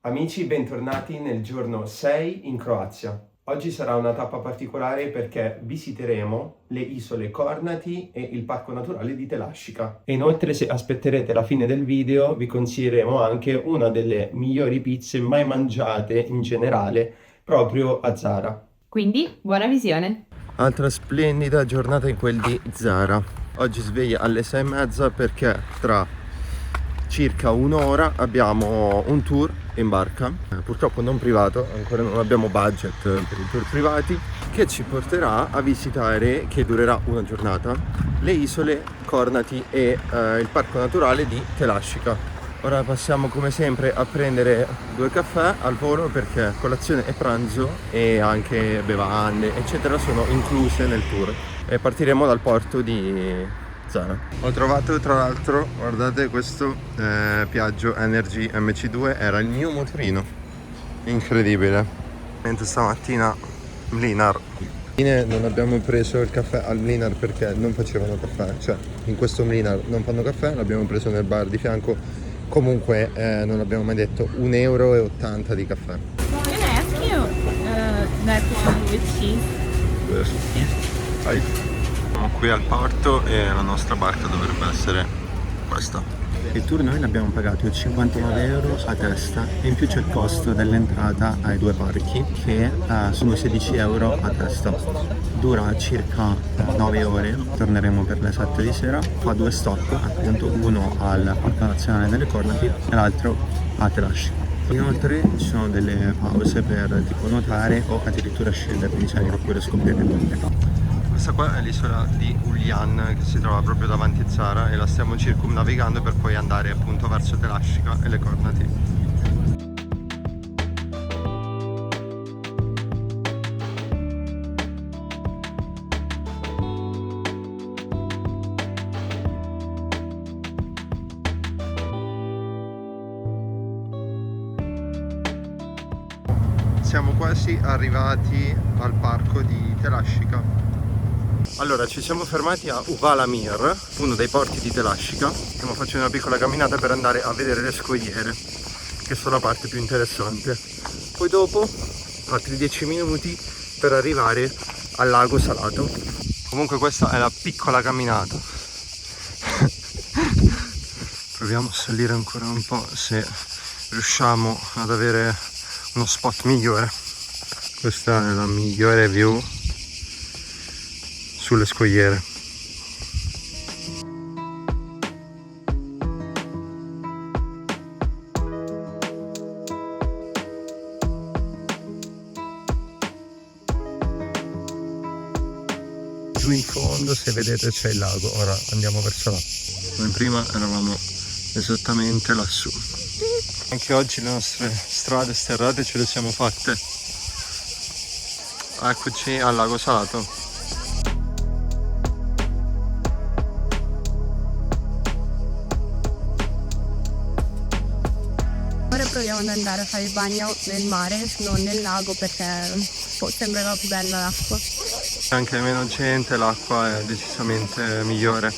Amici, bentornati nel giorno 6 in Croazia. Oggi sarà una tappa particolare perché visiteremo le isole Kornati e il parco naturale di Telaščica. E inoltre, se aspetterete la fine del video, vi consiglieremo anche una delle migliori pizze mai mangiate in generale proprio a Zara. Quindi, buona visione! Altra splendida giornata in quel di Zara. Oggi sveglia alle 6:30 perché tra circa un'ora abbiamo un tour in barca, purtroppo non privato, ancora non abbiamo budget per i tour privati, che ci porterà a visitare, che durerà una giornata, le isole Kornati e il parco naturale di Telaščica. Ora passiamo come sempre a prendere 2 caffè al volo perché colazione e pranzo e anche bevande eccetera sono incluse nel tour e partiremo dal porto di Zara. Ho trovato tra l'altro, guardate questo Piaggio Energy MC2, era il mio motorino, incredibile. Mentre stamattina Mlinar, non abbiamo preso il caffè al Mlinar perché non facevano caffè, cioè in questo Mlinar non fanno caffè, l'abbiamo preso nel bar di fianco. Comunque non abbiamo mai detto 1,80 € di caffè. Can I ask you that one with cheese? Siamo qui al porto e la nostra barca dovrebbe essere questa. Il tour noi l'abbiamo pagato 59 € a testa e in più c'è il costo dell'entrata ai 2 parchi che sono 16 € a testa. Dura circa 9 ore, torneremo per le 7 di sera, fa 2 stop, appunto uno al Parco Nazionale delle Kornati e l'altro a Telaščica. Inoltre ci sono delle pause per tipo nuotare o addirittura scendere in cielo oppure scoprire il monte. Questa qua è l'isola di Uljan che si trova proprio davanti a Zara e la stiamo circumnavigando per poi andare appunto verso Telaščica e le Kornati. Siamo quasi arrivati al parco di Telaščica. Allora, ci siamo fermati a Uvalamir, uno dei porti di Telaščica. Stiamo facendo una piccola camminata per andare a vedere le scogliere, che sono la parte più interessante. Poi dopo, altri 10 minuti per arrivare al lago salato. Comunque questa è la piccola camminata. Proviamo a salire ancora un po' se riusciamo ad avere uno spot migliore. Questa è la migliore view sulle scogliere. Giù in fondo, se vedete, c'è il lago. Ora andiamo verso là. Noi prima eravamo esattamente lassù. Anche oggi le nostre strade sterrate ce le siamo fatte. Eccoci al lago salato. Ora proviamo ad andare a fare il bagno nel mare, non nel lago perché sembrava più bella l'acqua. Anche meno gente, l'acqua è decisamente migliore.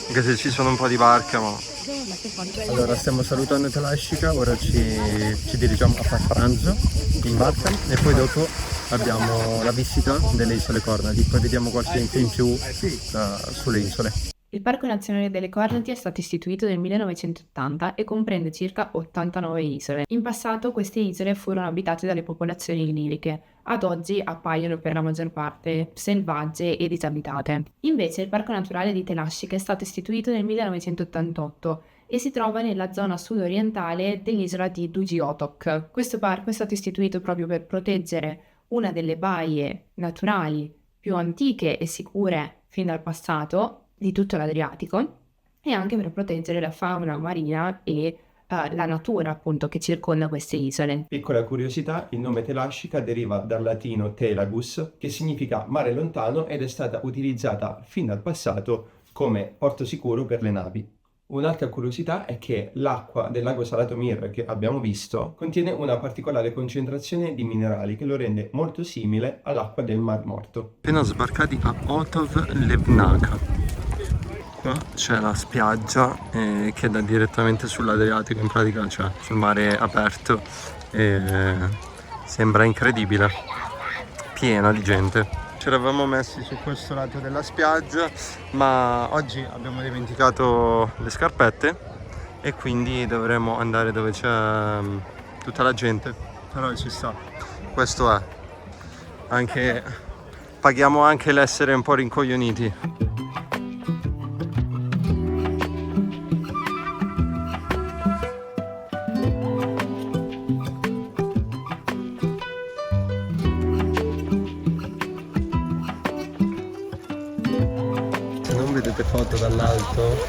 Anche se ci sono un po' di barche, ma... Allora, stiamo salutando Telaščica, ora ci dirigiamo a fare pranzo in barca e poi dopo abbiamo la visita delle isole Kornati, poi vediamo qualche info in più sulle isole. Il Parco Nazionale delle Kornati è stato istituito nel 1980 e comprende circa 89 isole. In passato queste isole furono abitate dalle popolazioni liriche, ad oggi appaiono per la maggior parte selvagge e disabitate. Invece il Parco Naturale di Telaščica è stato istituito nel 1988 e si trova nella zona sud-orientale dell'isola di Dugi Otok. Questo parco è stato istituito proprio per proteggere una delle baie naturali più antiche e sicure fin dal passato di tutto l'Adriatico e anche per proteggere la fauna marina e la natura appunto che circonda queste isole. Piccola curiosità, il nome Telaščica deriva dal latino telagus, che significa mare lontano ed è stata utilizzata fin dal passato come porto sicuro per le navi. Un'altra curiosità è che l'acqua del lago Salato Mir che abbiamo visto contiene una particolare concentrazione di minerali che lo rende molto simile all'acqua del Mar Morto. Appena sbarcati a Otov Levnaca. Qua c'è la spiaggia che dà direttamente sull'Adriatico, in pratica, cioè sul mare aperto, sembra incredibile, piena di gente. Ci eravamo messi su questo lato della spiaggia, ma oggi abbiamo dimenticato le scarpette e quindi dovremo andare dove c'è tutta la gente, però ci sta, questo è, anche paghiamo anche l'essere un po' rincoglioniti. Vedete foto dall'alto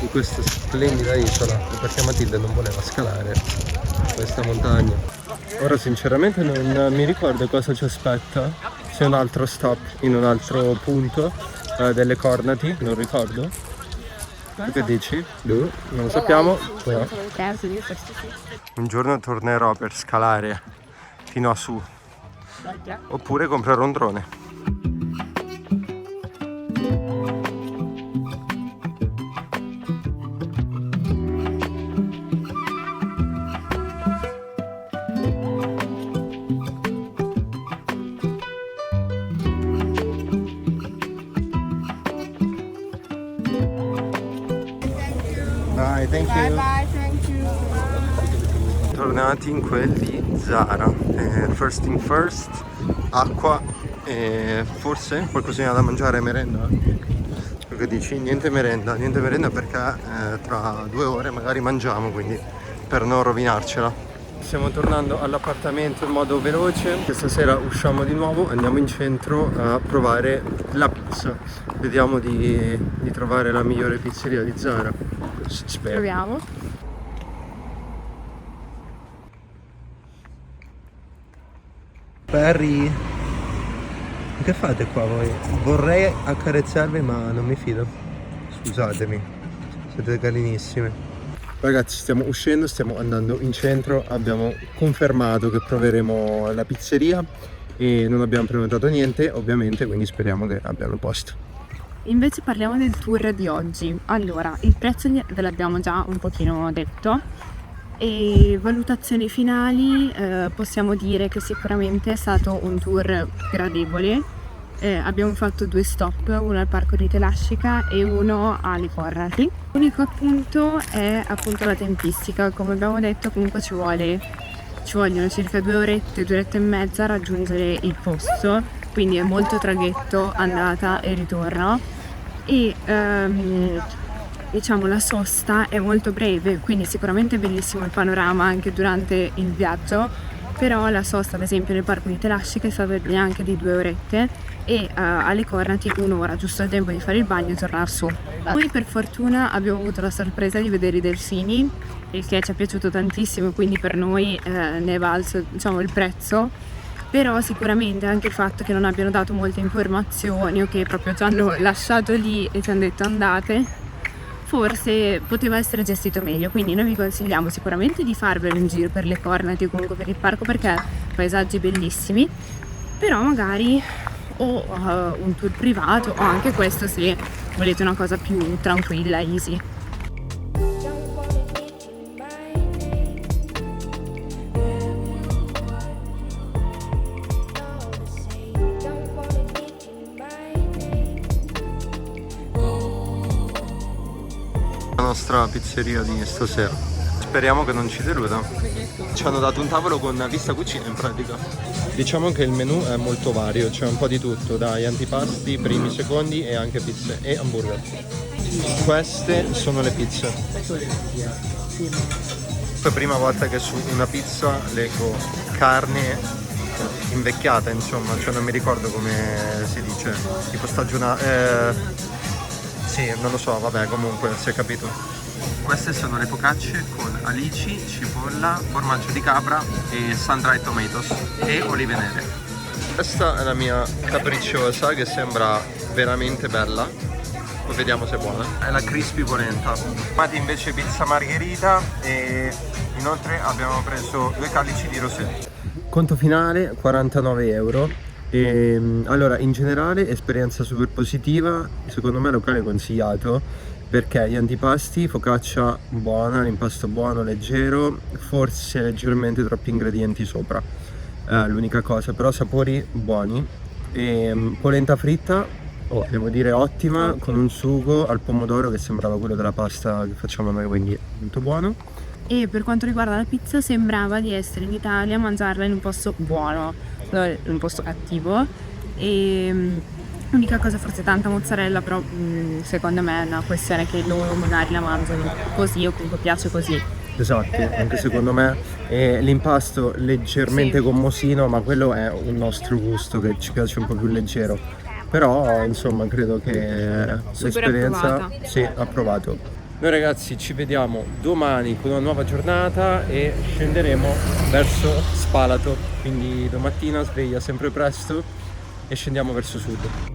di questa splendida isola, perché Matilde non voleva scalare questa montagna. Ora sinceramente non mi ricordo cosa ci aspetta, c'è un altro stop in un altro punto delle Cornati, non ricordo. Tu che dici? Non lo sappiamo. No. Un giorno tornerò per scalare fino a su, oppure comprerò un drone. Bye, thank you. Bye bye, thank you. Tornati in quel di Zara. First thing first, acqua e forse qualcosina da mangiare, merenda. Che dici? Niente merenda perché tra 2 ore magari mangiamo, quindi per non rovinarcela. Stiamo tornando all'appartamento in modo veloce. Questa sera usciamo di nuovo, andiamo in centro a provare la pizza. Vediamo di trovare la migliore pizzeria di Zara. Spero. Proviamo. Perry, che fate qua voi? Vorrei accarezzarvi ma non mi fido. Scusatemi, siete carinissime. Ragazzi, stiamo uscendo, stiamo andando in centro, abbiamo confermato che proveremo la pizzeria e non abbiamo prenotato niente ovviamente, quindi speriamo che abbiano posto. Invece parliamo del tour di oggi. Allora, il prezzo ve l'abbiamo già un pochino detto e valutazioni finali, possiamo dire che sicuramente è stato un tour gradevole. Abbiamo fatto 2 stop, uno al parco di Telascica e uno alle Cornati. L'unico appunto è appunto la tempistica, come abbiamo detto comunque ci vogliono circa 2 orette, 2 orette e mezza a raggiungere il posto, quindi è molto traghetto andata e ritorno e diciamo la sosta è molto breve, quindi sicuramente è bellissimo il panorama anche durante il viaggio, però la sosta ad esempio nel parco di Telascica è stata neanche di 2 orette e alle Cornati 1 ora, giusto il tempo di fare il bagno e tornare su. Noi per fortuna abbiamo avuto la sorpresa di vedere i delfini, il che ci è piaciuto tantissimo, quindi per noi ne è valso, diciamo, il prezzo, però sicuramente anche il fatto che non abbiano dato molte informazioni o che proprio ci hanno lasciato lì e ci hanno detto andate, forse poteva essere gestito meglio, quindi noi vi consigliamo sicuramente di farvelo in giro per le Cornati o comunque per il parco, perché paesaggi bellissimi, però magari o un tour privato o anche questo se volete una cosa più tranquilla, easy. La nostra pizzeria di stasera, speriamo che non ci deluda. Ci hanno dato un tavolo con vista cucina in pratica. Diciamo che il menù è molto vario, c'è un po' di tutto, dai antipasti, primi, secondi e anche pizze e hamburger. Queste sono le pizze. È la prima volta che su una pizza leggo carne invecchiata, insomma, cioè non mi ricordo come si dice, tipo stagionata. Sì, non lo so, vabbè, comunque si è capito. Queste sono le focacce con alici, cipolla, formaggio di capra e sun-dried tomatoes e olive nere. Questa è la mia capricciosa che sembra veramente bella. Poi vediamo se è buona. È la crispy polenta. Mati invece pizza margherita e inoltre abbiamo preso 2 calici di rosé. Conto finale 49 euro Allora, in generale esperienza super positiva, secondo me locale consigliato perché gli antipasti, focaccia buona, l'impasto buono, leggero, forse leggermente troppi ingredienti sopra, l'unica cosa, però sapori buoni. Polenta fritta, devo dire ottima, con un sugo al pomodoro che sembrava quello della pasta che facciamo noi, quindi molto buono. E per quanto riguarda la pizza, sembrava di essere in Italia a mangiarla in un posto buono, non in un posto cattivo. E l'unica cosa, forse tanta mozzarella, però secondo me è una questione che loro magari la mangiano così o comunque piace così. Esatto, anche secondo me. L'impasto leggermente Sì. gommosino, ma quello è un nostro gusto che ci piace un po' più leggero. Però insomma credo che l'esperienza approvata. sì, approvato. Noi ragazzi ci vediamo domani con una nuova giornata e scenderemo verso Spalato, quindi domattina sveglia sempre presto e scendiamo verso sud.